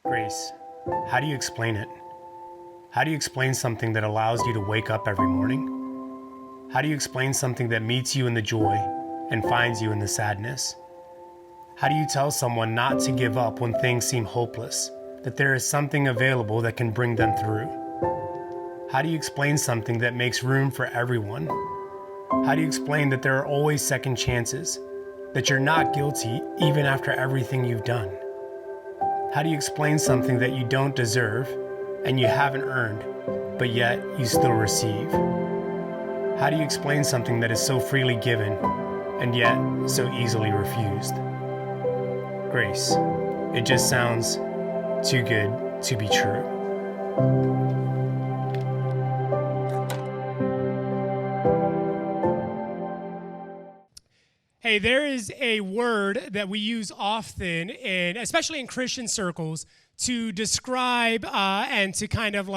Grace, how do you explain it? How do you explain something that allows you to wake up every morning? How do you explain something that meets you in the joy and finds you in the sadness? How do you tell someone not to give up when things seem hopeless, that there is something available that can bring them through? How do you explain something that makes room for everyone? How do you explain that there are always second chances, that you're not guilty even after everything you've done? How do you explain something that you don't deserve and you haven't earned, but yet you still receive? How do you explain something that is so freely given and yet so easily refused? Grace, it just sounds too good to be true. Hey, there is a word that we use often, especially in Christian circles, to describe and to kind of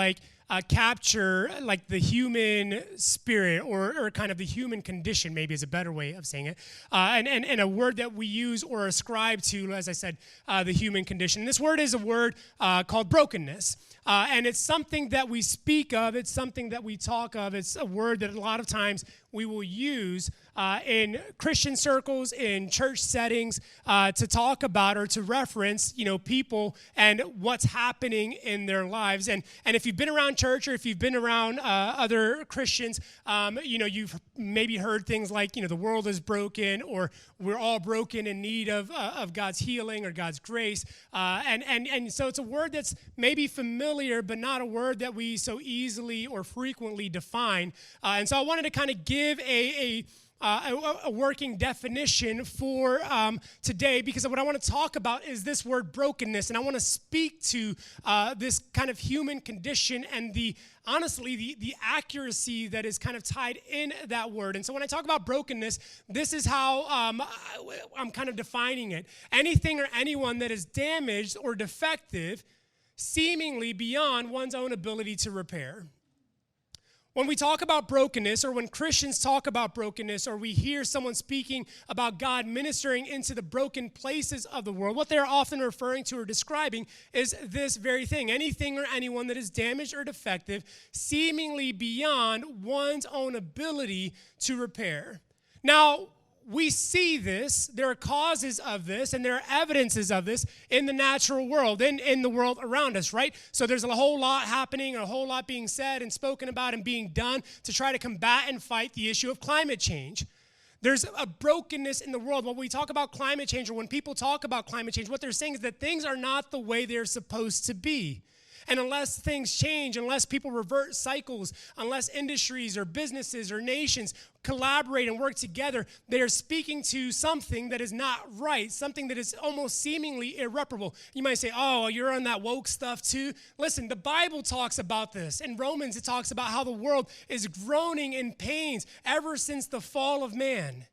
capture like the human spirit or kind of the human condition, maybe is a better way of saying it. And a word that we use or ascribe to, as I said, the human condition. This word is a word called brokenness. And it's something that we speak of. It's something that we talk of. It's a word that a lot of times we will use in Christian circles, in church settings, to talk about or to reference, people and what's happening in their lives. And if you've been around church or if you've been around other Christians, you've maybe heard things like, the world is broken, or we're all broken in need of God's healing or God's grace. And so it's a word that's maybe familiar, but not a word that we so easily or frequently define. And so I wanted to kind of give a working definition for today, because what I want to talk about is this word brokenness, and I want to speak to this kind of human condition and the accuracy that is kind of tied in that word. And so when I talk about brokenness, this is how I'm kind of defining it. Anything or anyone that is damaged or defective, seemingly beyond one's own ability to repair. When we talk about brokenness, or when Christians talk about brokenness, or we hear someone speaking about God ministering into the broken places of the world, what they're often referring to or describing is this very thing. Anything or anyone that is damaged or defective, seemingly beyond one's own ability to repair. Now, we see this, there are causes of this, and there are evidences of this in the natural world, in the world around us, right? So there's a whole lot happening, a whole lot being said and spoken about and being done to try to combat and fight the issue of climate change. There's a brokenness in the world. When we talk about climate change, or when people talk about climate change, what they're saying is that things are not the way they're supposed to be. And unless things change, unless people revert cycles, unless industries or businesses or nations collaborate and work together, they are speaking to something that is not right, something that is almost seemingly irreparable. You might say, oh, you're on that woke stuff too. Listen, the Bible talks about this. In Romans, it talks about how the world is groaning in pains ever since the fall of man.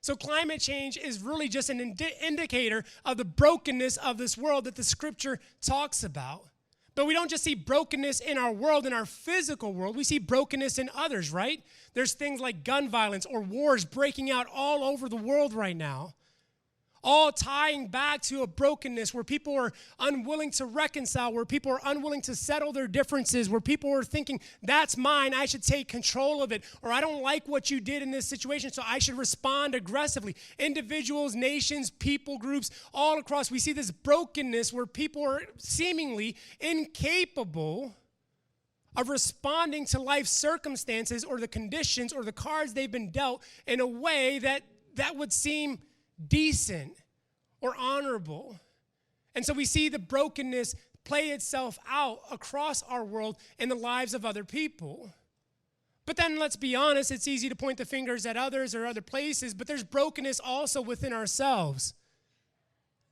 So climate change is really just an indicator of the brokenness of this world that the scripture talks about. But we don't just see brokenness in our world, in our physical world. We see brokenness in others, right? There's things like gun violence or wars breaking out all over the world right now, all tying back to a brokenness where people are unwilling to reconcile, where people are unwilling to settle their differences, where people are thinking, that's mine, I should take control of it, or I don't like what you did in this situation, so I should respond aggressively. Individuals, nations, people groups, all across, we see this brokenness where people are seemingly incapable of responding to life circumstances or the conditions or the cards they've been dealt in a way that would seem decent or honorable. And so we see the brokenness play itself out across our world in the lives of other people. But then let's be honest, it's easy to point the fingers at others or other places, but there's brokenness also within ourselves.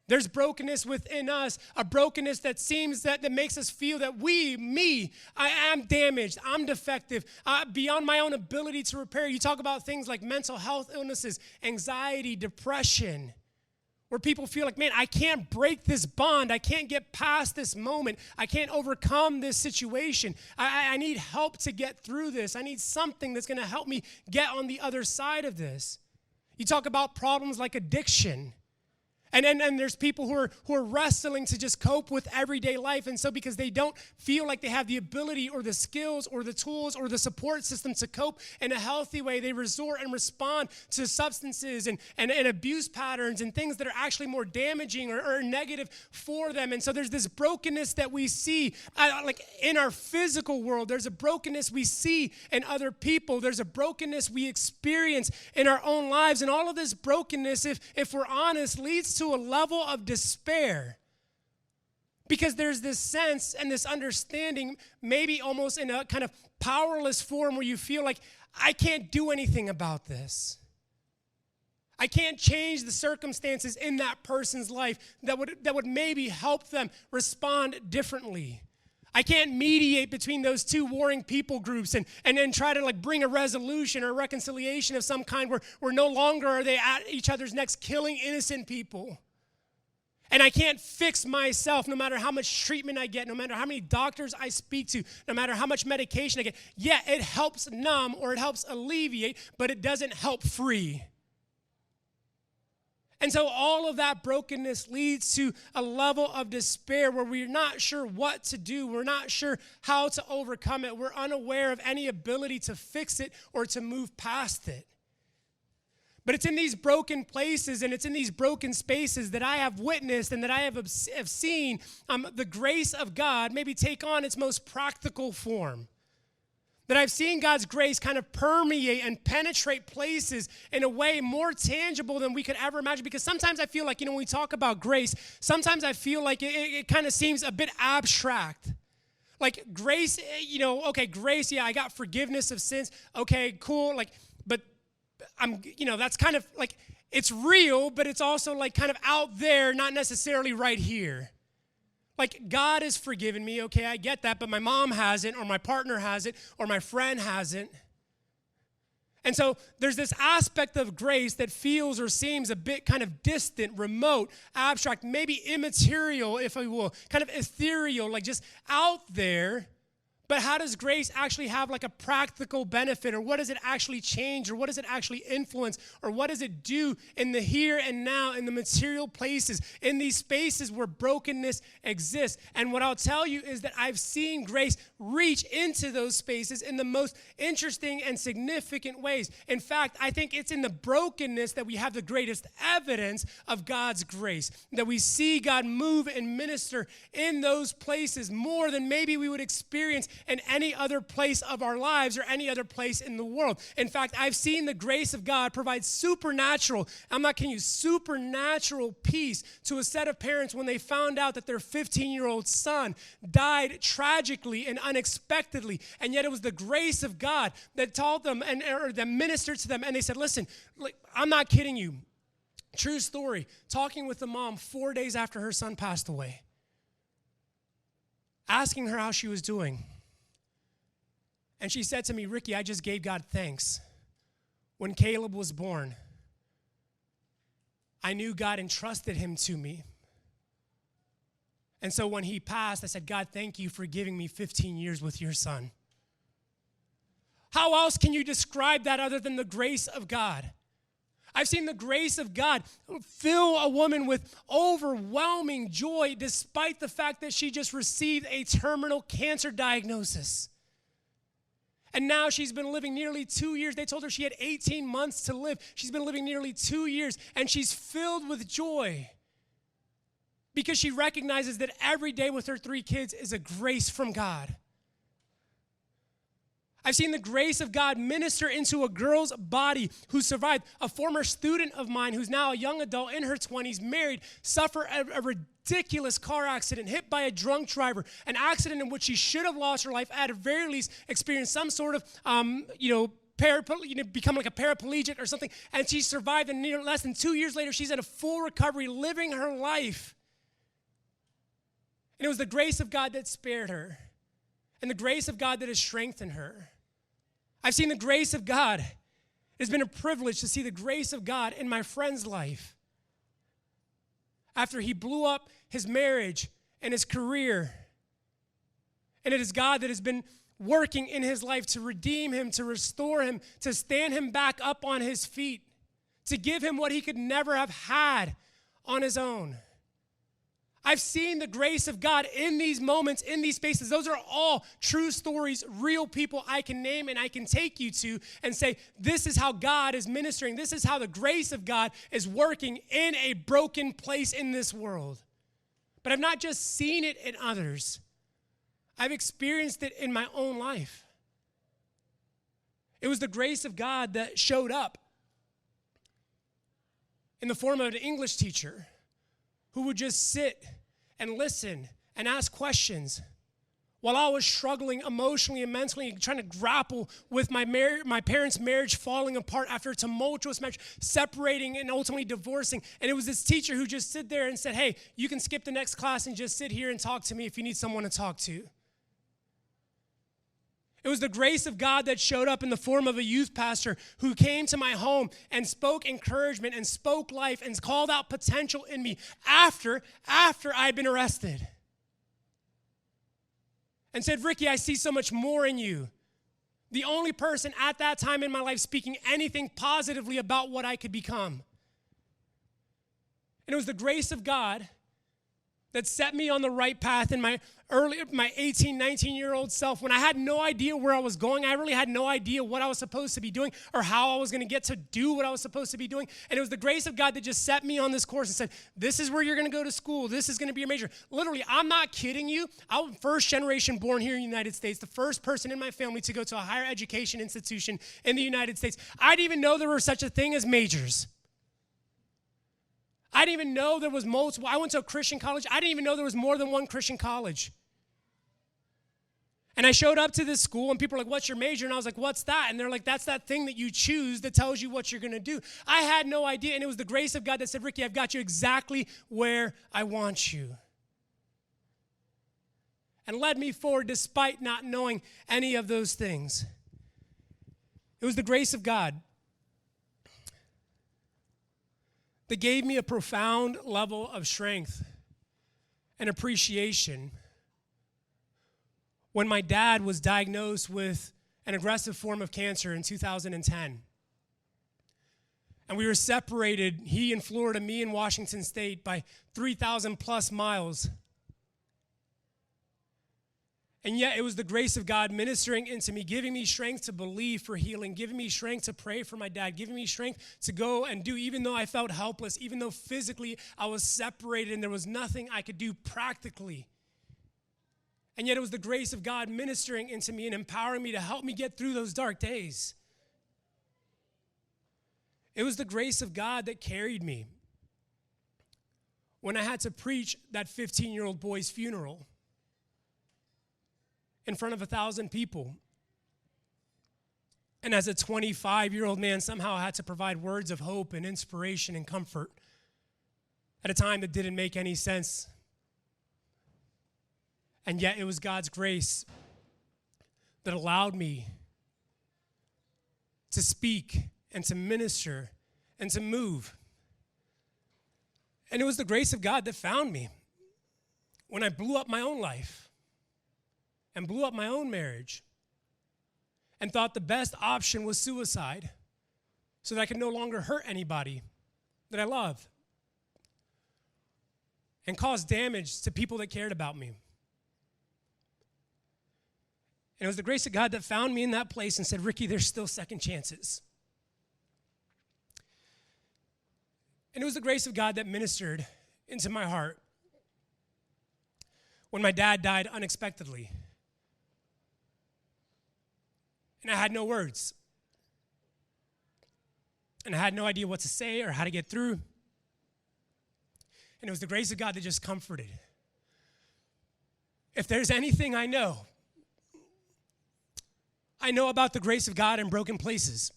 There's brokenness within us, a brokenness that seems that makes us feel that I am damaged, I'm defective, beyond my own ability to repair. You talk about things like mental health illnesses, anxiety, depression, where people feel like, man, I can't break this bond. I can't get past this moment. I can't overcome this situation. I need help to get through this. I need something that's going to help me get on the other side of this. You talk about problems like addiction. And there's people who are wrestling to just cope with everyday life. And so because they don't feel like they have the ability or the skills or the tools or the support system to cope in a healthy way, they resort and respond to substances and abuse patterns and things that are actually more damaging or negative for them. And so there's this brokenness that we see like in our physical world. There's a brokenness we see in other people. There's a brokenness we experience in our own lives. And all of this brokenness, if we're honest, leads to a level of despair, because there's this sense and this understanding, maybe almost in a kind of powerless form, where you feel like, I can't do anything about this. I can't change the circumstances in that person's life that would maybe help them respond differently. I can't mediate between those two warring people groups and then try to like bring a resolution or reconciliation of some kind where no longer are they at each other's necks killing innocent people. And I can't fix myself no matter how much treatment I get, no matter how many doctors I speak to, no matter how much medication I get. Yeah, it helps numb or it helps alleviate, but it doesn't help free. And so all of that brokenness leads to a level of despair where we're not sure what to do. We're not sure how to overcome it. We're unaware of any ability to fix it or to move past it. But it's in these broken places and it's in these broken spaces that I have witnessed and that I have seen the grace of God maybe take on its most practical form. That I've seen God's grace kind of permeate and penetrate places in a way more tangible than we could ever imagine. Because sometimes I feel like, when we talk about grace, sometimes I feel like it kind of seems a bit abstract. Like grace, okay, grace, yeah, I got forgiveness of sins. Okay, cool. But that's kind of like, it's real, but it's also like kind of out there, not necessarily right here. Like, God has forgiven me, okay, I get that, but my mom hasn't, or my partner hasn't, or my friend hasn't. And so there's this aspect of grace that feels or seems a bit kind of distant, remote, abstract, maybe immaterial, if I will, kind of ethereal, like just out there. But how does grace actually have like a practical benefit, or what does it actually change, or what does it actually influence, or what does it do in the here and now, in the material places, in these spaces where brokenness exists? And what I'll tell you is that I've seen grace reach into those spaces in the most interesting and significant ways. In fact, I think it's in the brokenness that we have the greatest evidence of God's grace, that we see God move and minister in those places more than maybe we would experience in any other place of our lives or any other place in the world. In fact, I've seen the grace of God provide supernatural, I'm not kidding you, supernatural peace to a set of parents when they found out that their 15-year-old son died tragically and unexpectedly. And yet it was the grace of God that taught them or that ministered to them. And they said, listen, I'm not kidding you. True story. Talking with the mom 4 days after her son passed away. Asking her how she was doing. And she said to me, Ricky, I just gave God thanks. When Caleb was born, I knew God entrusted him to me. And so when he passed, I said, God, thank you for giving me 15 years with your son. How else can you describe that other than the grace of God? I've seen the grace of God fill a woman with overwhelming joy despite the fact that she just received a terminal cancer diagnosis. And now she's been living nearly 2 years. They told her she had 18 months to live. She's been living nearly 2 years, and she's filled with joy because she recognizes that every day with her 3 kids is a grace from God. I've seen the grace of God minister into a girl's body who survived. A former student of mine who's now a young adult in her 20s, married, suffered a ridiculous car accident, hit by a drunk driver, an accident in which she should have lost her life, at the very least experienced some sort of, become like a paraplegic or something, and she survived, and less than 2 years later, she's in a full recovery, living her life. And it was the grace of God that spared her, and the grace of God that has strengthened her. I've seen the grace of God. It has been a privilege to see the grace of God in my friend's life. After he blew up his marriage and his career, and it is God that has been working in his life to redeem him, to restore him, to stand him back up on his feet, to give him what he could never have had on his own. I've seen the grace of God in these moments, in these spaces. Those are all true stories, real people I can name and I can take you to and say, this is how God is ministering. This is how the grace of God is working in a broken place in this world. But I've not just seen it in others. I've experienced it in my own life. It was the grace of God that showed up in the form of an English teacher who would just sit and listen and ask questions while I was struggling emotionally and mentally, trying to grapple with my parents' marriage falling apart after a tumultuous marriage, separating and ultimately divorcing. And it was this teacher who just stood there and said, hey, you can skip the next class and just sit here and talk to me if you need someone to talk to. It was the grace of God that showed up in the form of a youth pastor who came to my home and spoke encouragement and spoke life and called out potential in me after I'd been arrested. And said, Ricky, I see so much more in you. The only person at that time in my life speaking anything positively about what I could become. And it was the grace of God that set me on the right path in my 18, 19-year-old self when I had no idea where I was going. I really had no idea what I was supposed to be doing or how I was going to get to do what I was supposed to be doing. And it was the grace of God that just set me on this course and said, this is where you're going to go to school. This is going to be your major. Literally, I'm not kidding you. I'm first generation born here in the United States, the first person in my family to go to a higher education institution in the United States. I didn't even know there was such a thing as majors. I didn't even know there was multiple. I went to a Christian college. I didn't even know there was more than one Christian college. And I showed up to this school, and people were like, what's your major? And I was like, what's that? And they're like, that's that thing that you choose that tells you what you're going to do. I had no idea, and it was the grace of God that said, Ricky, I've got you exactly where I want you. And led me forward despite not knowing any of those things. It was the grace of God that gave me a profound level of strength and appreciation when my dad was diagnosed with an aggressive form of cancer in 2010. And we were separated, he in Florida, me in Washington State, by 3,000 plus miles. And yet it was the grace of God ministering into me, giving me strength to believe for healing, giving me strength to pray for my dad, giving me strength to go and do, even though I felt helpless, even though physically I was separated and there was nothing I could do practically. And yet it was the grace of God ministering into me and empowering me to help me get through those dark days. It was the grace of God that carried me when I had to preach that 15-year-old boy's funeral in front of 1,000 people. And as a 25-year-old man, somehow I had to provide words of hope and inspiration and comfort at a time that didn't make any sense. And yet it was God's grace that allowed me to speak and to minister and to move. And it was the grace of God that found me when I blew up my own life and blew up my own marriage and thought the best option was suicide so that I could no longer hurt anybody that I love and cause damage to people that cared about me. And it was the grace of God that found me in that place and said, Ricky, there's still second chances. And it was the grace of God that ministered into my heart when my dad died unexpectedly. And I had no words. And I had no idea what to say or how to get through. And it was the grace of God that just comforted. If there's anything I know about the grace of God in broken places.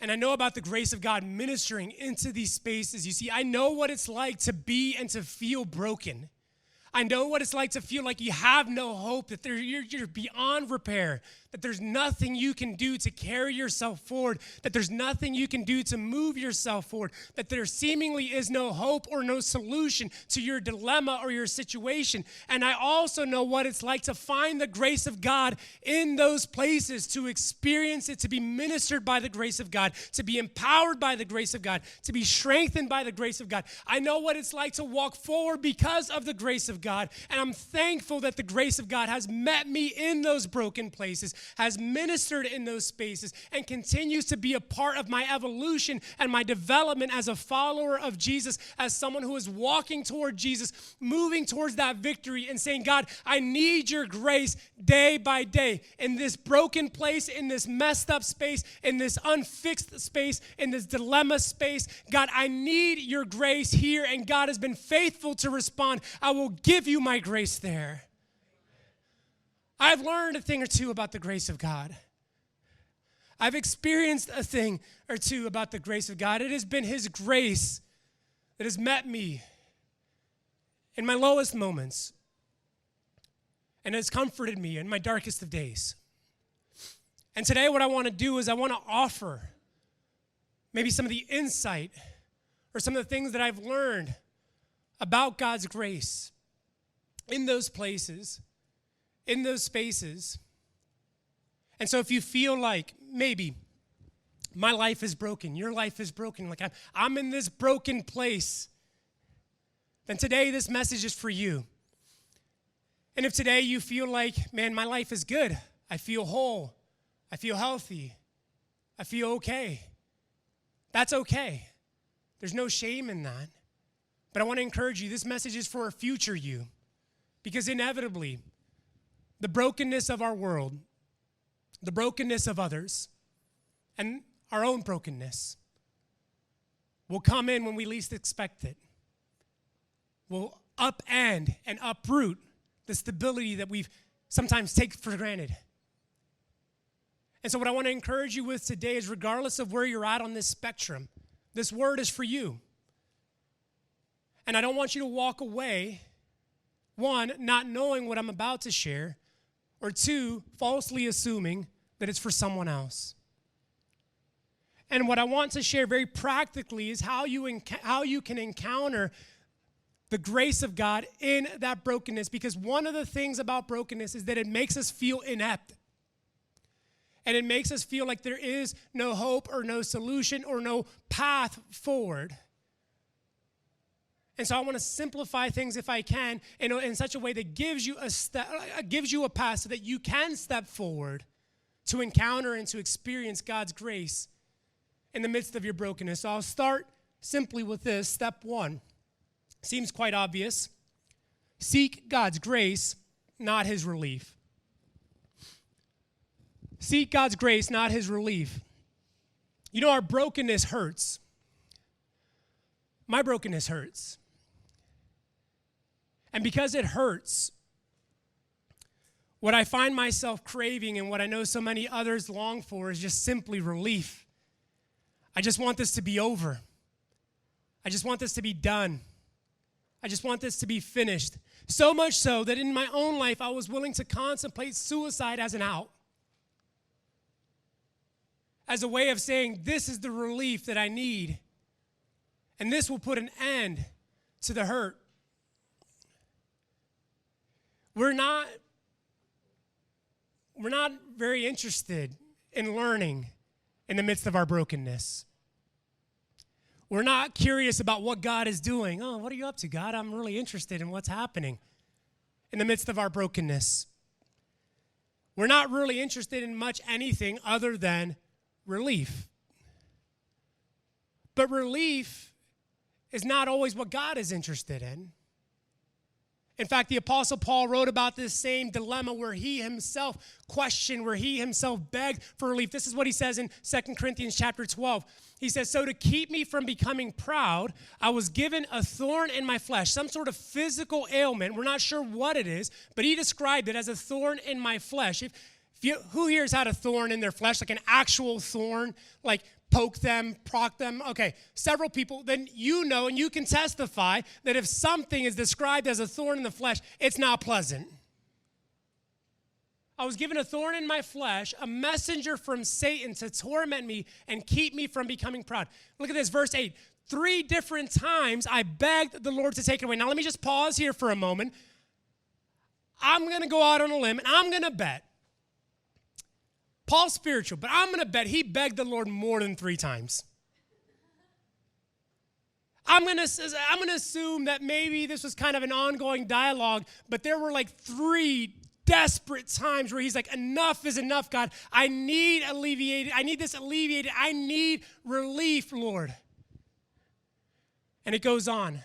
And I know about the grace of God ministering into these spaces. You see, I know what it's like to be and to feel broken. I know what it's like to feel like you have no hope, that you're beyond repair, that there's nothing you can do to carry yourself forward, that there's nothing you can do to move yourself forward, that there seemingly is no hope or no solution to your dilemma or your situation. And I also know what it's like to find the grace of God in those places, to experience it, to be ministered by the grace of God, to be empowered by the grace of God, to be strengthened by the grace of God. I know what it's like to walk forward because of the grace of God, and I'm thankful that the grace of God has met me in those broken places, has ministered in those spaces, and continues to be a part of my evolution and my development as a follower of Jesus, as someone who is walking toward Jesus, moving towards that victory and saying, God, I need your grace day by day in this broken place, in this messed up space, in this unfixed space, in this dilemma space. God, I need your grace here, and God has been faithful to respond. I will give you my grace there. I've learned a thing or two about the grace of God. I've experienced a thing or two about the grace of God. It has been his grace that has met me in my lowest moments and has comforted me in my darkest of days. And today what I want to do is I want to offer maybe some of the insight or some of the things that I've learned about God's grace in those places, in those spaces. And so if you feel like maybe my life is broken, your life is broken, like I'm in this broken place, then today this message is for you. And if today you feel like, man, my life is good, I feel whole, I feel healthy, I feel okay, that's okay. There's no shame in that. But I want to encourage you, this message is for a future you. Because inevitably, the brokenness of our world, the brokenness of others, and our own brokenness will come in when we least expect it. Will upend and uproot the stability that we've sometimes take for granted. And so what I want to encourage you with today is, regardless of where you're at on this spectrum, this word is for you. And I don't want you to walk away, one, not knowing what I'm about to share, or two, falsely assuming that it's for someone else. And what I want to share very practically is how you can encounter the grace of God in that brokenness, because one of the things about brokenness is that it makes us feel inept. And it makes us feel like there is no hope or no solution or no path forward. And so I want to simplify things if I can in such a way that gives you a path so that you can step forward to encounter and to experience God's grace in the midst of your brokenness. So I'll start simply with this. Step one seems quite obvious. Seek God's grace, not his relief. Seek God's grace, not his relief. You know, our brokenness hurts. My brokenness hurts. And because it hurts, what I find myself craving and what I know so many others long for is just simply relief. I just want this to be over. I just want this to be done. I just want this to be finished. So much so that in my own life, I was willing to contemplate suicide as an out. As a way of saying, this is the relief that I need. And this will put an end to the hurt. We're not very interested in learning in the midst of our brokenness. We're not curious about what God is doing. Oh, what are you up to, God? I'm really interested in what's happening in the midst of our brokenness. We're not really interested in much anything other than relief. But relief is not always what God is interested in. In fact, the Apostle Paul wrote about this same dilemma where he himself questioned, where he himself begged for relief. This is what he says in 2 Corinthians chapter 12. He says, so to keep me from becoming proud, I was given a thorn in my flesh, some sort of physical ailment. We're not sure what it is, but he described it as a thorn in my flesh. Who here has had a thorn in their flesh, like an actual thorn, like poke them, prock them. Okay, several people, then you know and you can testify that if something is described as a thorn in the flesh, it's not pleasant. I was given a thorn in my flesh, a messenger from Satan to torment me and keep me from becoming proud. Look at this, verse 8. 3 different times I begged the Lord to take it away. Now let me just pause here for a moment. I'm going to go out on a limb and I'm going to bet. Paul's spiritual, but I'm going to bet he begged the Lord more than 3 times. I'm going to assume that maybe this was kind of an ongoing dialogue, but there were like 3 desperate times where he's like, enough is enough, God. I need alleviated. I need this alleviated. I need relief, Lord. And it goes on.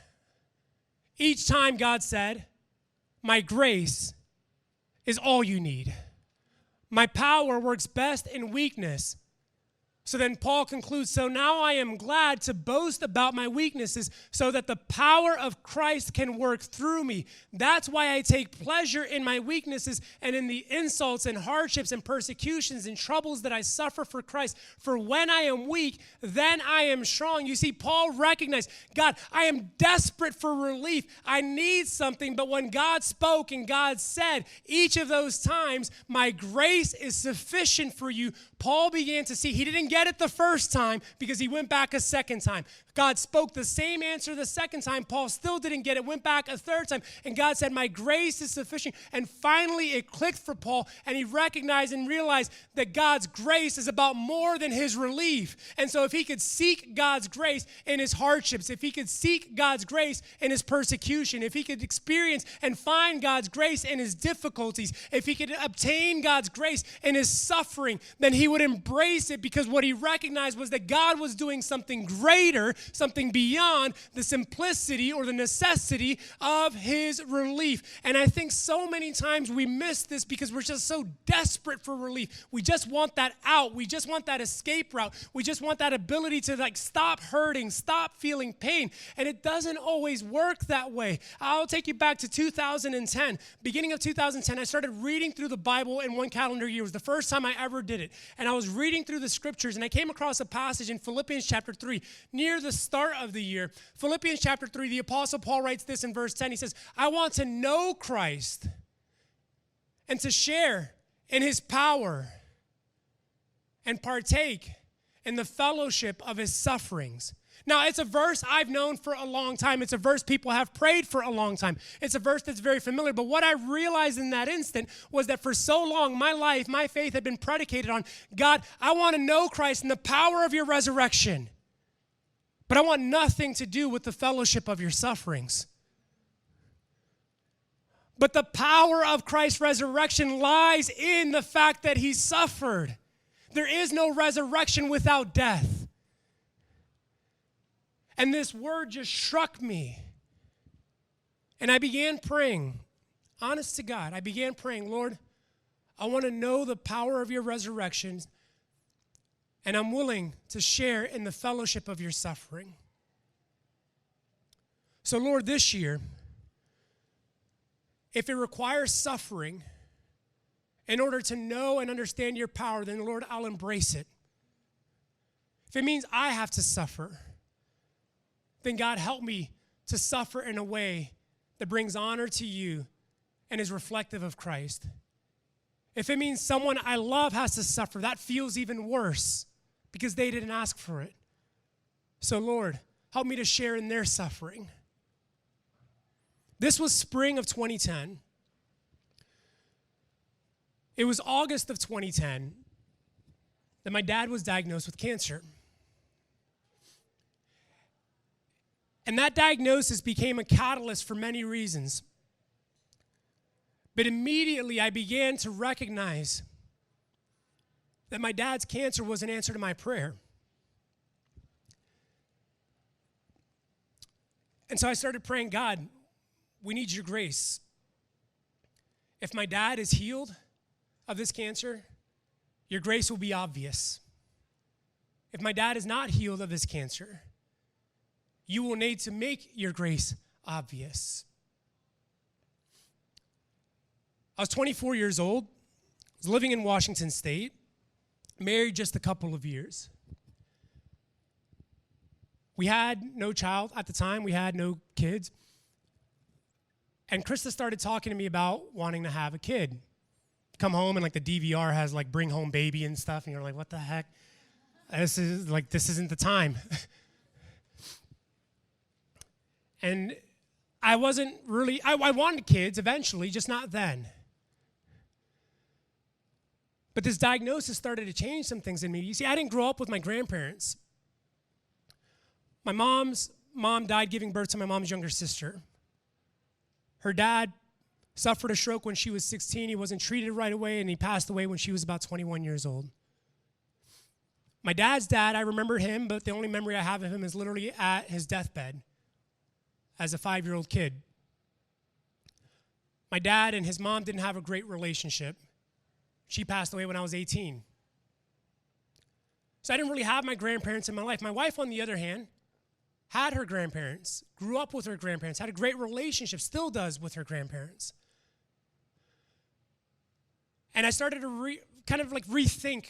Each time God said, my grace is all you need. My power works best in weakness. So then Paul concludes, so now I am glad to boast about my weaknesses so that the power of Christ can work through me. That's why I take pleasure in my weaknesses and in the insults and hardships and persecutions and troubles that I suffer for Christ. For when I am weak, then I am strong. You see, Paul recognized, God, I am desperate for relief. I need something. But when God spoke and God said, each of those times, my grace is sufficient for you, Paul began to see he didn't get it the first time because he went back a second time. God spoke the same answer the second time. Paul still didn't get it, went back a third time. And God said, my grace is sufficient. And finally it clicked for Paul and he recognized and realized that God's grace is about more than his relief. And so if he could seek God's grace in his hardships, if he could seek God's grace in his persecution, if he could experience and find God's grace in his difficulties, if he could obtain God's grace in his suffering, then he would embrace it because what he recognized was that God was doing something greater, something beyond the simplicity or the necessity of his relief. And I think so many times we miss this because we're just so desperate for relief. We just want that out. We just want that escape route. We just want that ability to like stop hurting, stop feeling pain. And it doesn't always work that way. I'll take you back to 2010. Beginning of 2010, I started reading through the Bible in one calendar year. It was the first time I ever did it. And I was reading through the scriptures and I came across a passage in Philippians chapter 3 near the start of the year. Philippians chapter 3, the Apostle Paul writes this in verse 10. He says, I want to know Christ and to share in his power and partake in the fellowship of his sufferings. Now, it's a verse I've known for a long time. It's a verse people have prayed for a long time. It's a verse that's very familiar. But what I realized in that instant was that for so long, my life, my faith had been predicated on, God, I want to know Christ and the power of your resurrection. But I want nothing to do with the fellowship of your sufferings. But the power of Christ's resurrection lies in the fact that he suffered. There is no resurrection without death. And this word just struck me. And I began praying, honest to God, I began praying, Lord, I want to know the power of your resurrection, and I'm willing to share in the fellowship of your suffering. So, Lord, this year, if it requires suffering in order to know and understand your power, then, Lord, I'll embrace it. If it means I have to suffer, then God, help me to suffer in a way that brings honor to you and is reflective of Christ. If it means someone I love has to suffer, that feels even worse because they didn't ask for it. So Lord, help me to share in their suffering. This was spring of 2010. It was August of 2010 that my dad was diagnosed with cancer. And that diagnosis became a catalyst for many reasons. But immediately I began to recognize that my dad's cancer was an answer to my prayer. And so I started praying, God, we need your grace. If my dad is healed of this cancer, your grace will be obvious. If my dad is not healed of this cancer, you will need to make your grace obvious. I was 24 years old. I was living in Washington State, married just a couple of years. We had no child at the time. We had no kids. And Krista started talking to me about wanting to have a kid. Come home and like the DVR has like bring home baby and stuff. And you're like, what the heck? This isn't the time. And I wasn't really, I wanted kids eventually, just not then. But this diagnosis started to change some things in me. You see, I didn't grow up with my grandparents. My mom's mom died giving birth to my mom's younger sister. Her dad suffered a stroke when she was 16. He wasn't treated right away, and he passed away when she was about 21 years old. My dad's dad, I remember him, but the only memory I have of him is literally at his deathbed as a 5-year-old kid. My dad and his mom didn't have a great relationship. She passed away when I was 18. So I didn't really have my grandparents in my life. My wife, on the other hand, had her grandparents, grew up with her grandparents, had a great relationship, still does with her grandparents. And I started to rethink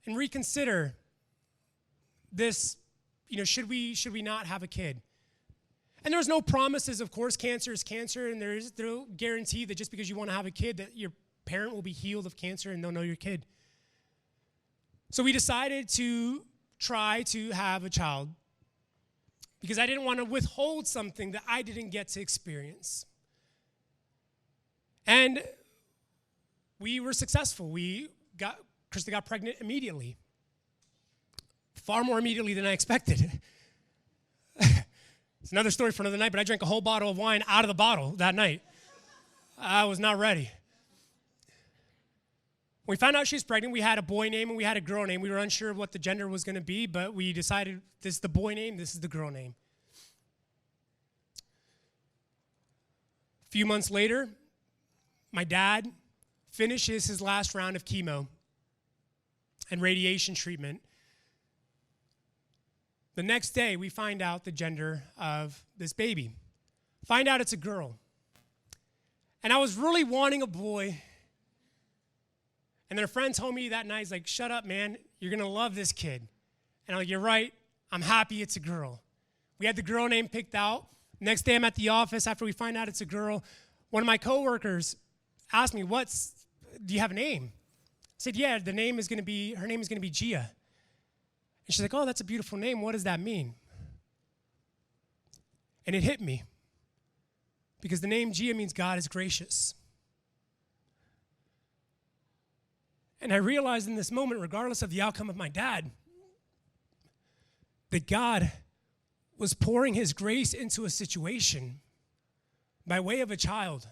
and reconsider this, should we not have a kid? And there's no promises, of course. Cancer is cancer, and there's no guarantee that just because you want to have a kid that your parent will be healed of cancer and they'll know your kid. So we decided to try to have a child because I didn't want to withhold something that I didn't get to experience. And we were successful. Krista got pregnant immediately. Far more immediately than I expected. It's another story for another night, but I drank a whole bottle of wine out of the bottle that night. I was not ready. When we found out she was pregnant, we had a boy name and we had a girl name. We were unsure of what the gender was going to be, but we decided this is the boy name, this is the girl name. A few months later, my dad finishes his last round of chemo and radiation treatment. The next day, we find out the gender of this baby. Find out it's a girl. And I was really wanting a boy. And then a friend told me that night, he's like, shut up, man. You're going to love this kid. And I'm like, you're right. I'm happy it's a girl. We had the girl name picked out. Next day, I'm at the office after we find out it's a girl. One of my coworkers asked me, do you have a name? I said, yeah, her name is going to be Gia. And she's like, oh, that's a beautiful name. What does that mean? And it hit me. Because the name Gia means God is gracious. And I realized in this moment, regardless of the outcome of my dad, that God was pouring his grace into a situation by way of a child,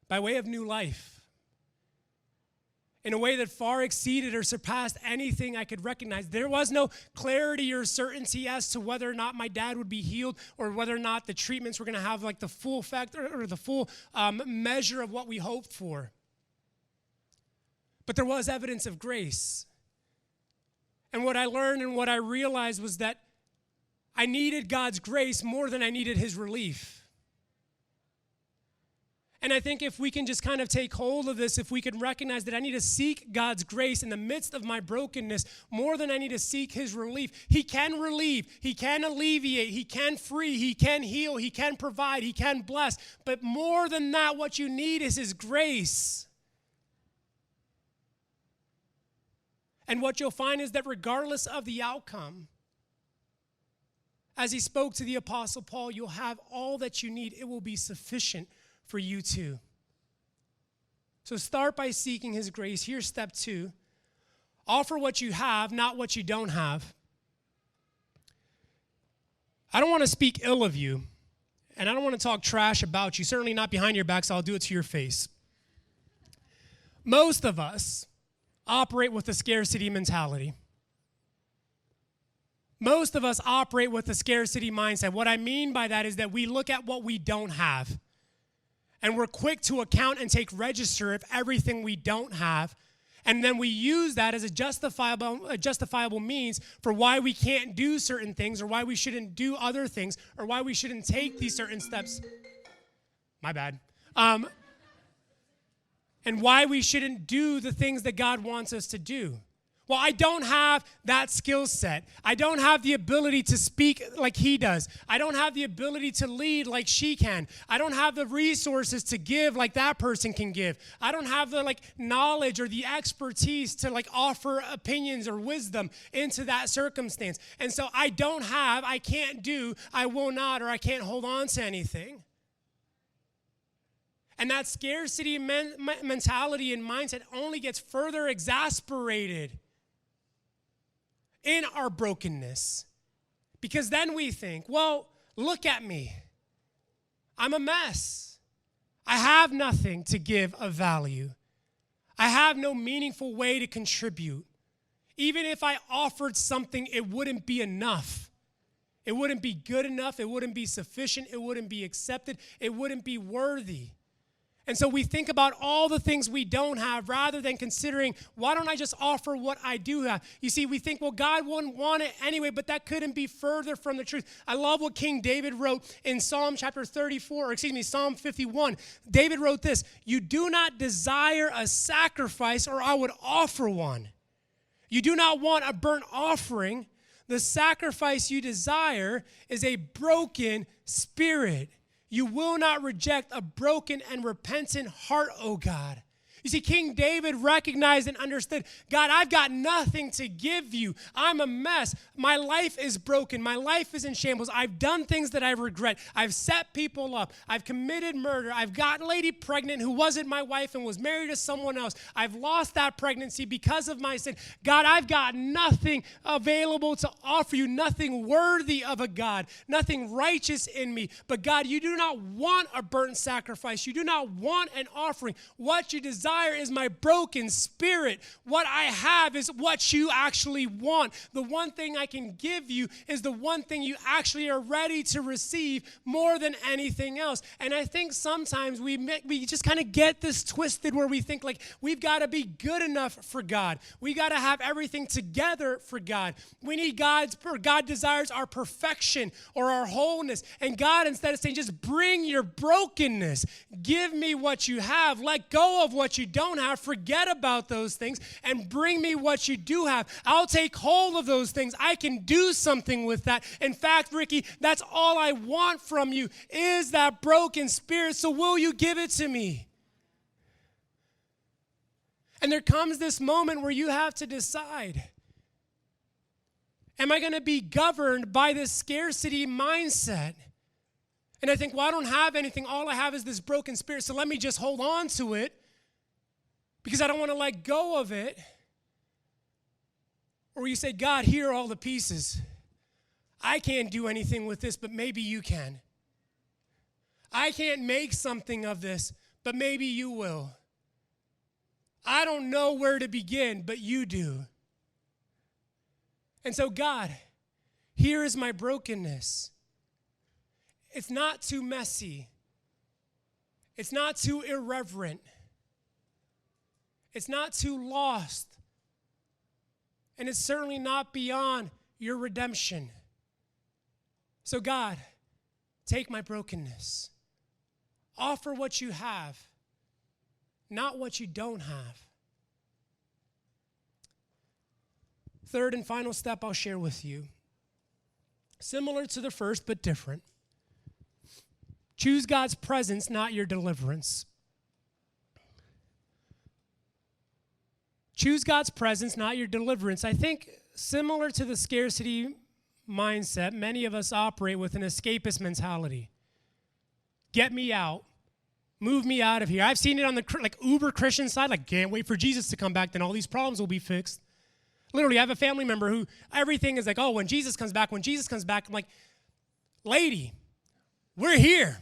by way of new life, in a way that far exceeded or surpassed anything I could recognize. There was no clarity or certainty as to whether or not my dad would be healed or whether or not the treatments were going to have like the full effect or the full measure of what we hoped for. But there was evidence of grace. And what I learned and what I realized was that I needed God's grace more than I needed his relief. And I think if we can just kind of take hold of this, if we can recognize that I need to seek God's grace in the midst of my brokenness more than I need to seek his relief. He can relieve, he can alleviate, he can free, he can heal, he can provide, he can bless. But more than that, what you need is his grace. And what you'll find is that regardless of the outcome, as he spoke to the Apostle Paul, you'll have all that you need. It will be sufficient for you too. So start by seeking his grace. Here's step 2. Offer what you have, not what you don't have. I don't want to speak ill of you, and I don't want to talk trash about you, certainly not behind your back, so I'll do it to your face. Most of us operate with a scarcity mentality. Most of us operate with a scarcity mindset. What I mean by that is that we look at what we don't have. And we're quick to account and take register of everything we don't have. And then we use that as a justifiable means for why we can't do certain things or why we shouldn't do other things or why we shouldn't take these certain steps. My bad. And why we shouldn't do the things that God wants us to do. Well, I don't have that skill set. I don't have the ability to speak like he does. I don't have the ability to lead like she can. I don't have the resources to give like that person can give. I don't have the knowledge or the expertise to offer opinions or wisdom into that circumstance. And so I can't do, I will not, or I can't hold on to anything. And that scarcity mentality and mindset only gets further exasperated in our brokenness. Because then we think, well, look at me. I'm a mess. I have nothing to give of value. I have no meaningful way to contribute. Even if I offered something, it wouldn't be enough. It wouldn't be good enough. It wouldn't be sufficient. It wouldn't be accepted. It wouldn't be worthy. And so we think about all the things we don't have rather than considering, why don't I just offer what I do have? You see, we think, well, God wouldn't want it anyway, but that couldn't be further from the truth. I love what King David wrote in Psalm 51. David wrote this: "You do not desire a sacrifice, or I would offer one. You do not want a burnt offering. The sacrifice you desire is a broken spirit. You will not reject a broken and repentant heart, O God." You see, King David recognized and understood, God, I've got nothing to give you. I'm a mess. My life is broken. My life is in shambles. I've done things that I regret. I've set people up. I've committed murder. I've got a lady pregnant who wasn't my wife and was married to someone else. I've lost that pregnancy because of my sin. God, I've got nothing available to offer you, nothing worthy of a God, nothing righteous in me. But God, you do not want a burnt sacrifice. You do not want an offering. What you desire is my broken spirit. What I have is what you actually want. The one thing I can give you is the one thing you actually are ready to receive more than anything else. And I think sometimes we just kind of get this twisted where we think we've got to be good enough for God. We got to have everything together for God. We need God desires our perfection or our wholeness. And God, instead of saying, just bring your brokenness, give me what you have, let go of what you don't have, forget about those things, and bring me what you do have. I'll take hold of those things. I can do something with that. In fact, Ricky, that's all I want from you is that broken spirit. So will you give it to me? And there comes this moment where you have to decide, am I going to be governed by this scarcity mindset? And I think, well, I don't have anything. All I have is this broken spirit, so let me just hold on to it because I don't want to let go of it. Or you say, God, here are all the pieces. I can't do anything with this, but maybe you can. I can't make something of this, but maybe you will. I don't know where to begin, but you do. And so, God, here is my brokenness. It's not too messy. It's not too irreverent. It's not too lost. And it's certainly not beyond your redemption. So God, take my brokenness. Offer what you have, not what you don't have. Third and final step I'll share with you. Similar to the first, but different. Choose God's presence, not your deliverance. Choose God's presence, not your deliverance. I think similar to the scarcity mindset, many of us operate with an escapist mentality. Get me out. Move me out of here. I've seen it on the uber Christian side, can't wait for Jesus to come back, then all these problems will be fixed. Literally, I have a family member who everything is when Jesus comes back, I'm like, lady, we're here.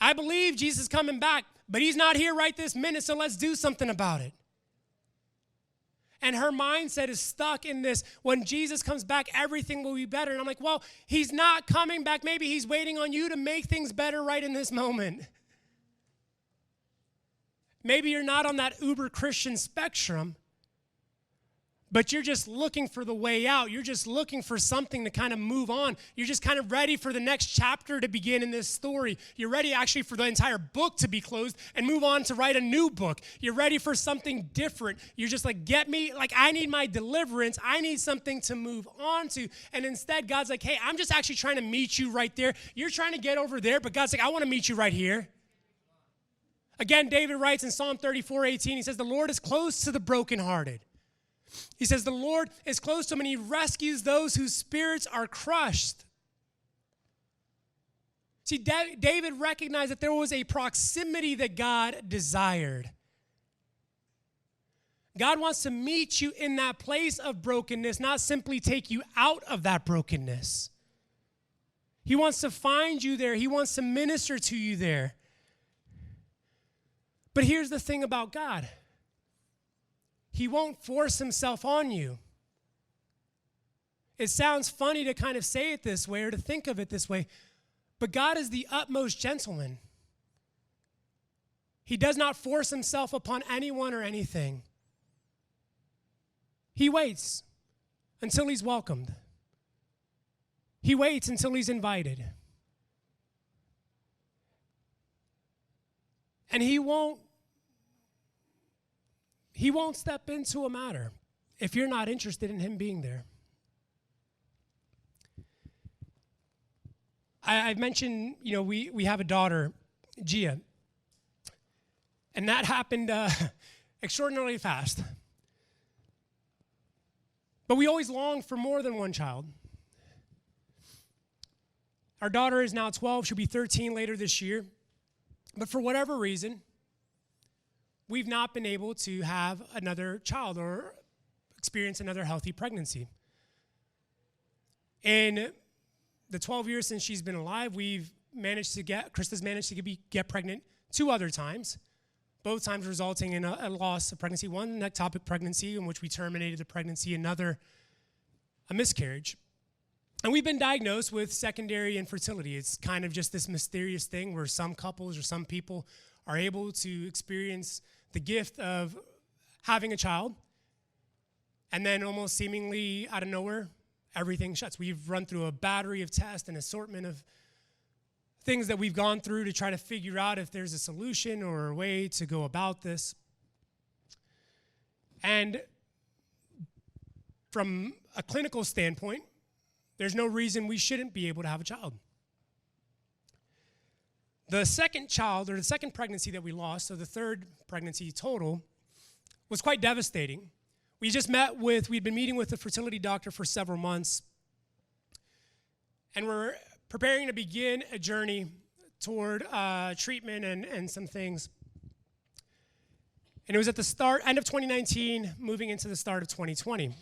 I believe Jesus is coming back, but he's not here right this minute, so let's do something about it. And her mindset is stuck in this, when Jesus comes back, everything will be better. And I'm like, well, he's not coming back. Maybe he's waiting on you to make things better right in this moment. Maybe you're not on that uber Christian spectrum, but you're just looking for the way out. You're just looking for something to kind of move on. You're just kind of ready for the next chapter to begin in this story. You're ready actually for the entire book to be closed and move on to write a new book. You're ready for something different. You're just like, get me, like I need my deliverance. I need something to move on to. And instead, God's like, hey, I'm just actually trying to meet you right there. You're trying to get over there, but God's like, I want to meet you right here. Again, David writes in Psalm 34:18, he says, the Lord is close to the brokenhearted. He says, the Lord is close to them and he rescues those whose spirits are crushed. See, David recognized that there was a proximity that God desired. God wants to meet you in that place of brokenness, not simply take you out of that brokenness. He wants to find you there. He wants to minister to you there. But here's the thing about God. He won't force himself on you. It sounds funny to kind of say it this way or to think of it this way, but God is the utmost gentleman. He does not force himself upon anyone or anything. He waits until he's welcomed. He waits until he's invited. And he won't step into a matter if you're not interested in him being there. I've mentioned, we have a daughter, Gia. And that happened extraordinarily fast. But we always longed for more than one child. Our daughter is now 12. She'll be 13 later this year. But for whatever reason, we've not been able to have another child or experience another healthy pregnancy. In the 12 years since she's been alive, Krista's managed to get pregnant 2 other times, both times resulting in a loss of pregnancy. One, an ectopic pregnancy in which we terminated the pregnancy, another, a miscarriage. And we've been diagnosed with secondary infertility. It's kind of just this mysterious thing where some couples or some people are able to experience the gift of having a child, and then almost seemingly out of nowhere, everything shuts. We've run through a battery of tests and assortment of things that we've gone through to try to figure out if there's a solution or a way to go about this. And from a clinical standpoint, there's no reason we shouldn't be able to have a child. The second child, or the second pregnancy that we lost, so the third pregnancy total, was quite devastating. We'd been meeting with a fertility doctor for several months, and we're preparing to begin a journey toward treatment and some things. And it was at the end of 2019, moving into the start of 2020.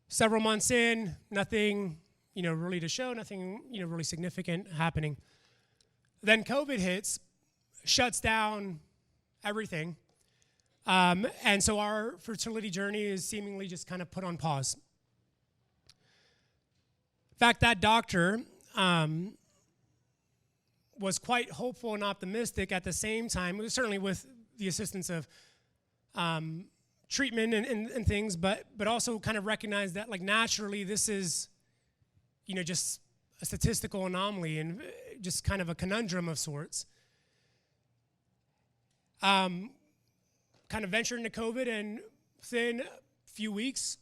Several months in, nothing, really to show, nothing, really significant happening. Then COVID hits, shuts down everything. And so our fertility journey is seemingly just kind of put on pause. In fact, that doctor was quite hopeful and optimistic at the same time, certainly with the assistance of treatment and things, but also kind of recognized that naturally this is, just a statistical anomaly and just kind of a conundrum of sorts. Kind of ventured into COVID, and within a few weeks,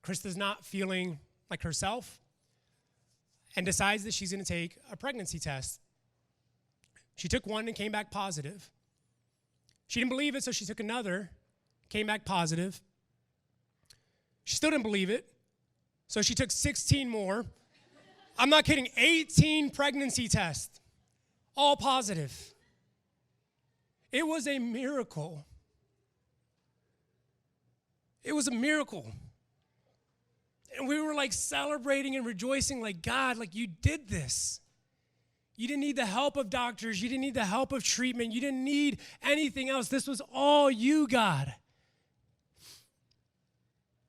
Krista's not feeling like herself and decides that she's going to take a pregnancy test. She took one and came back positive. She didn't believe it, so she took another, came back positive. She still didn't believe it, so she took 16 more. I'm not kidding, 18 pregnancy tests, all positive. It was a miracle. It was a miracle. And we were celebrating and rejoicing God, you did this. You didn't need the help of doctors. You didn't need the help of treatment. You didn't need anything else. This was all you, God.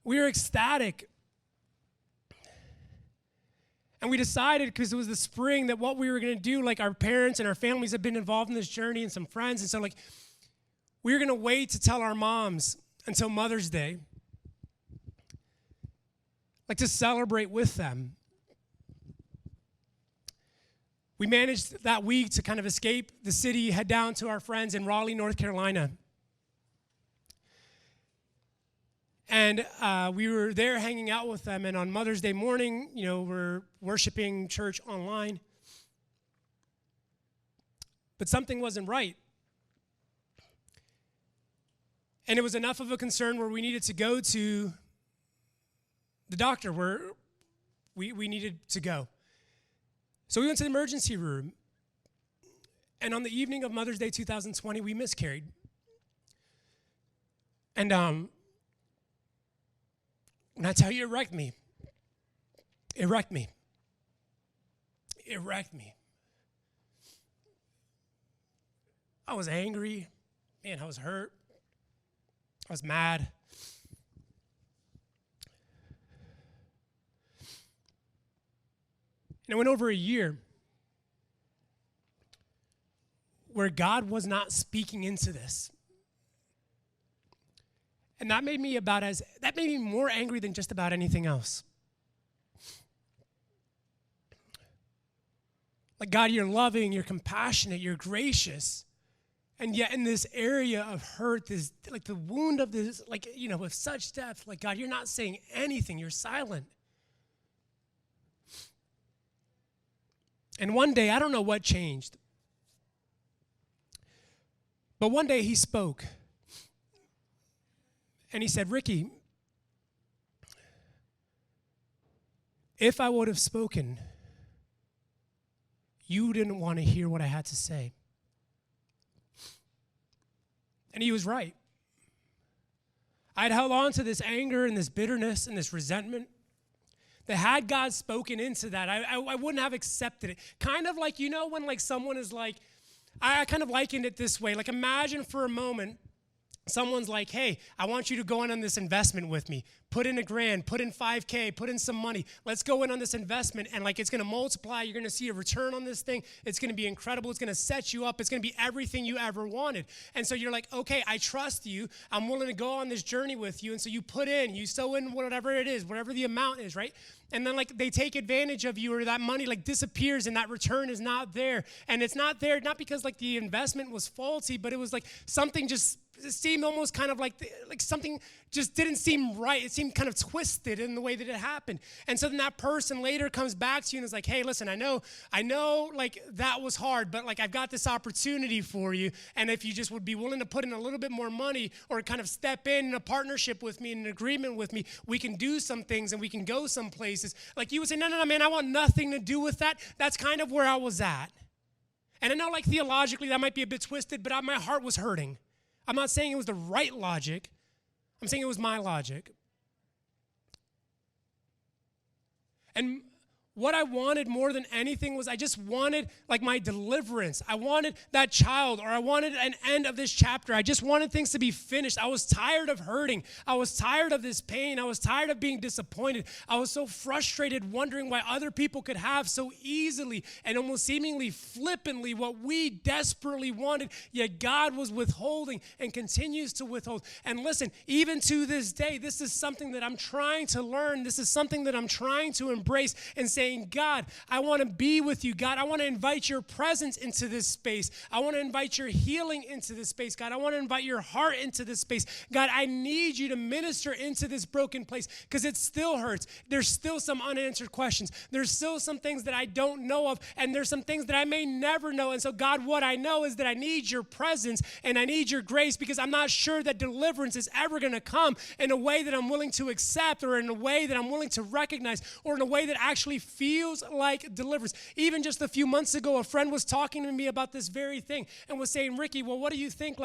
We were ecstatic. And we decided, because it was the spring, that what we were going to do, our parents and our families have been involved in this journey and some friends. And so, we were going to wait to tell our moms until Mother's Day, like to celebrate with them. We managed that week to kind of escape the city, head down to our friends in Raleigh, North Carolina. And we were there hanging out with them, and on Mother's Day morning, we're worshiping church online. But something wasn't right. And it was enough of a concern where we needed to go to the doctor, where we needed to go. So we went to the emergency room, and on the evening of Mother's Day 2020, we miscarried. And when I tell you it wrecked me, it wrecked me. It wrecked me. I was angry. Man, I was hurt. I was mad. And it went over a year where God was not speaking into this. And that made me more angry than just about anything else. Like, God, you're loving, you're compassionate, you're gracious. And yet in this area of hurt, this, like the wound of this, with such depth, like, God, you're not saying anything, you're silent. And one day, I don't know what changed, but one day he spoke. And he said, Ricky, if I would have spoken, you didn't want to hear what I had to say. And he was right. I'd held on to this anger and this bitterness and this resentment that had God spoken into that, I wouldn't have accepted it. Kind of like, when someone is like, I kind of likened it this way. Like, imagine for a moment, someone's like, hey, I want you to go in on this investment with me. Put in $1,000, put in $5,000, put in some money. Let's go in on this investment, and it's going to multiply. You're going to see a return on this thing. It's going to be incredible. It's going to set you up. It's going to be everything you ever wanted. And so you're like, okay, I trust you. I'm willing to go on this journey with you. And so you put in, you sow in whatever it is, whatever the amount is, right? And then they take advantage of you, or that money disappears and that return is not there. And it's not there, not because the investment was faulty, but it was something just, it seemed almost kind of like something just didn't seem right. It seemed kind of twisted in the way that it happened. And so then that person later comes back to you and is like, hey, listen, I know that was hard, but I've got this opportunity for you. And if you just would be willing to put in a little bit more money, or kind of step in a partnership with me, in an agreement with me, we can do some things and we can go some places. You would say, no, man, I want nothing to do with that. That's kind of where I was at. And I know theologically that might be a bit twisted, but my heart was hurting. I'm not saying it was the right logic. I'm saying it was my logic. And what I wanted more than anything was I just wanted my deliverance. I wanted that child, or I wanted an end of this chapter. I just wanted things to be finished. I was tired of hurting. I was tired of this pain. I was tired of being disappointed. I was so frustrated wondering why other people could have so easily and almost seemingly flippantly what we desperately wanted, yet God was withholding and continues to withhold. And listen, even to this day, this is something that I'm trying to learn. This is something that I'm trying to embrace and say, God, I want to be with you. God, I want to invite your presence into this space. I want to invite your healing into this space. God, I want to invite your heart into this space. God, I need you to minister into this broken place, because it still hurts. There's still some unanswered questions. There's still some things that I don't know of, and there's some things that I may never know. And so, God, what I know is that I need your presence and I need your grace, because I'm not sure that deliverance is ever going to come in a way that I'm willing to accept, or in a way that I'm willing to recognize, or in a way that actually feels like deliverance. Even just a few months ago, a friend was talking to me about this very thing and was saying, Ricky, well, what do you think?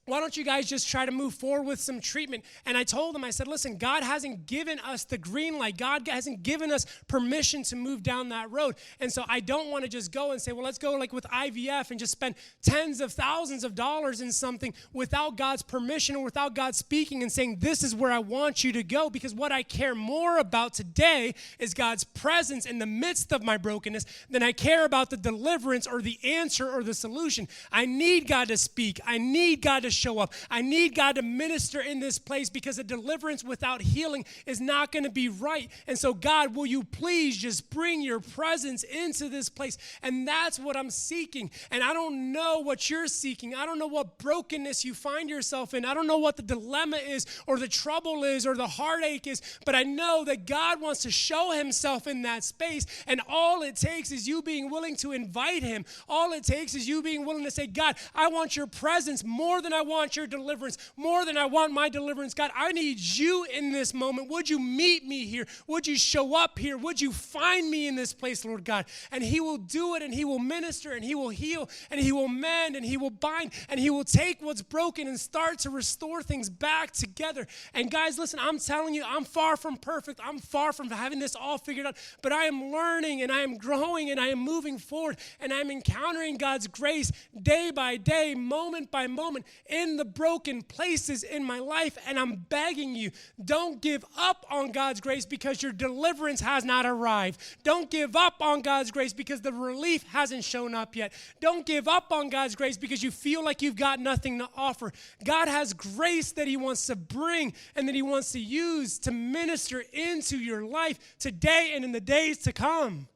Why don't you guys just try to move forward with some treatment? And I told him, I said, listen, God hasn't given us the green light. God hasn't given us permission to move down that road. And so I don't want to just go and say, well, let's go with IVF and just spend tens of thousands of dollars in something without God's permission, or without God speaking and saying, this is where I want you to go. Because what I care more about today is God's presence in the midst of my brokenness than I care about the deliverance or the answer or the solution. I need God to speak. I need God to show up. I need God to minister in this place because a deliverance without healing is not going to be right. And so, God, will you please just bring your presence into this place? And that's what I'm seeking. And I don't know what you're seeking. I don't know what brokenness you find yourself in. I don't know what the dilemma is or the trouble is or the heartache is, but I know that God wants to show himself in that space. And all it takes is you being willing to invite him. All it takes is you being willing to say, God, I want your presence more than I want your deliverance, more than I want my deliverance. God, I need you in this moment. Would you meet me here? Would you show up here? Would you find me in this place, Lord God? And he will do it, and he will minister, and he will heal, and he will mend, and he will bind, and he will take what's broken and start to restore things back together. And guys, listen, I'm telling you, I'm far from perfect. I'm far from having this all figured out, but I am learning, and I am growing, and I am moving forward, and I'm encountering God's grace day by day, moment by moment, in the broken places in my life. And I'm begging you, don't give up on God's grace because your deliverance has not arrived. Don't give up on God's grace because the relief hasn't shown up yet. Don't give up on God's grace because you feel like you've got nothing to offer. God has grace that he wants to bring and that he wants to use to minister into your life today and in the days to come.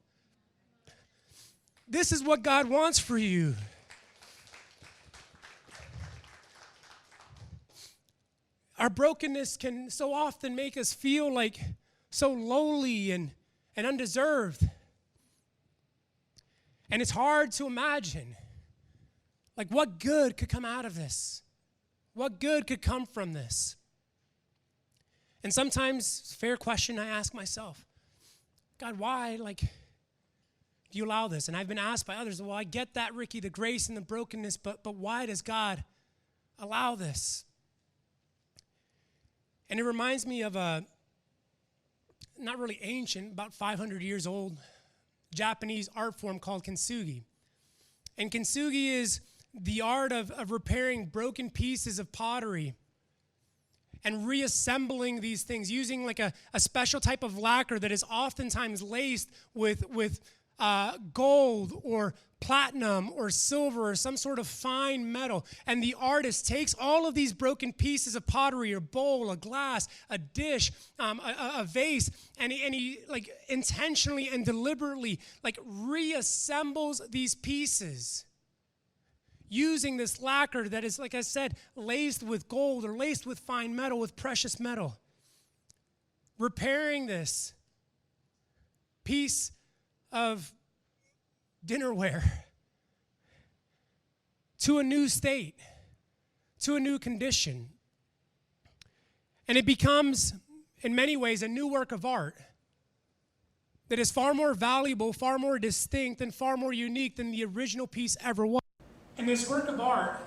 This is what God wants for you. Our brokenness can so often make us feel like so lowly and undeserved. And it's hard to imagine, like, what good could come out of this? What good could come from this? And sometimes, it's a fair question I ask myself, God, why, do you allow this? And I've been asked by others, well, I get that, Ricky, the grace and the brokenness, but why does God allow this? And it reminds me of a, not really ancient, about 500 years old, Japanese art form called kintsugi. And kintsugi is the art of repairing broken pieces of pottery and reassembling these things using like a special type of lacquer that is oftentimes laced with gold or platinum or silver or some sort of fine metal. And the artist takes all of these broken pieces of pottery, a bowl, a glass, a dish, a vase, and he like intentionally and deliberately like reassembles these pieces using this lacquer that is, like I said, laced with gold or laced with fine metal, with precious metal. Repairing this piece of dinnerware to a new state, to a new condition. And it becomes, in many ways, a new work of art that is far more valuable, far more distinct, and far more unique than the original piece ever was. And this work of art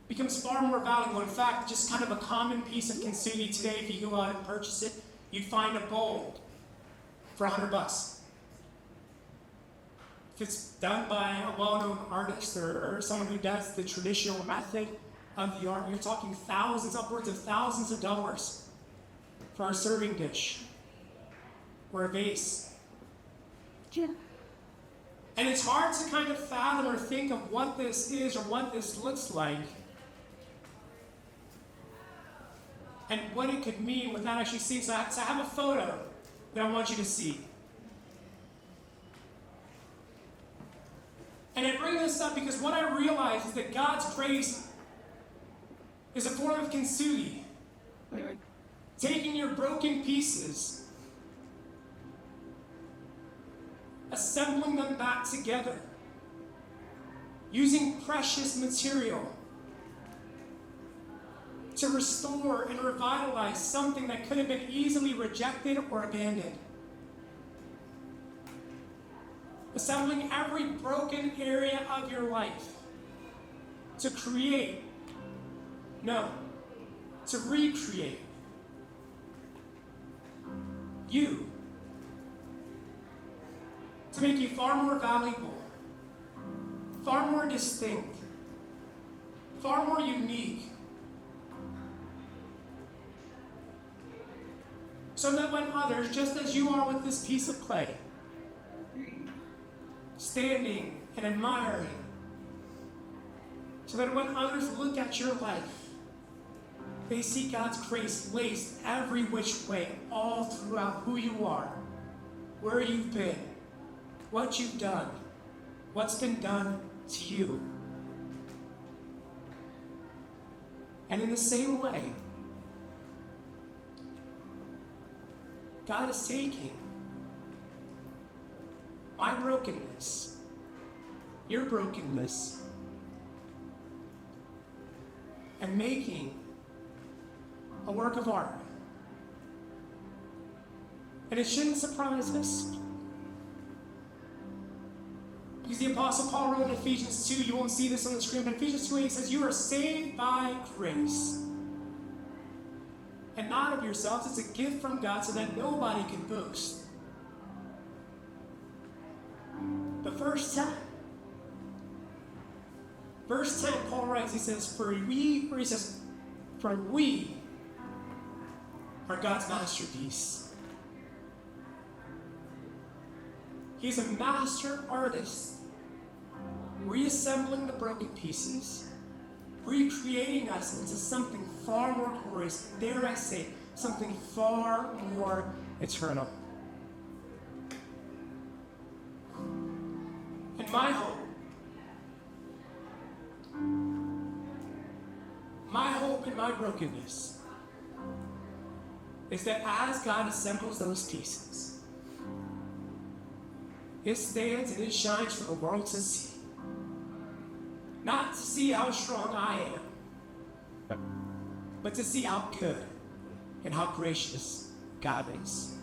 becomes far more valuable. In fact, just kind of a common piece of kintsugi today, if you go out and purchase it, you'd find a bowl for $100. If it's done by a well-known artist or someone who does the traditional method of the art, you're talking thousands, upwards of thousands of dollars for a serving dish or a vase. Yeah. And it's hard to kind of fathom or think of what this is or what this looks like and what it could mean without actually seeing. So I have a photo that I want you to see. And I bring this up because what I realize is that God's grace is a form of kintsugi. Taking your broken pieces, assembling them back together, using precious material to restore and revitalize something that could have been easily rejected or abandoned. Assembling every broken area of your life to create, no, to recreate you, to make you far more valuable, far more distinct, far more unique, so that when others, just as you are with this piece of clay, standing and admiring, So that when others look at your life, they see God's grace laced every which way, all throughout who you are, where you've been, what you've done, what's been done to you. And in the same way, God is taking my brokenness, your brokenness, and making a work of art. And it shouldn't surprise us. Because the Apostle Paul wrote in Ephesians 2, you won't see this on the screen, but Ephesians 2, he says, you are saved by grace. And not of yourselves, it's a gift from God so that nobody can boast. But verse 10, Paul writes, he says, for we are God's masterpiece. He's a master artist, reassembling the broken pieces, recreating us into something far more glorious, dare I say, something far more eternal. And my hope in my brokenness is that as God assembles those pieces, it stands and it shines for the world to see. Not to see how strong I am, but to see how good and how gracious God is.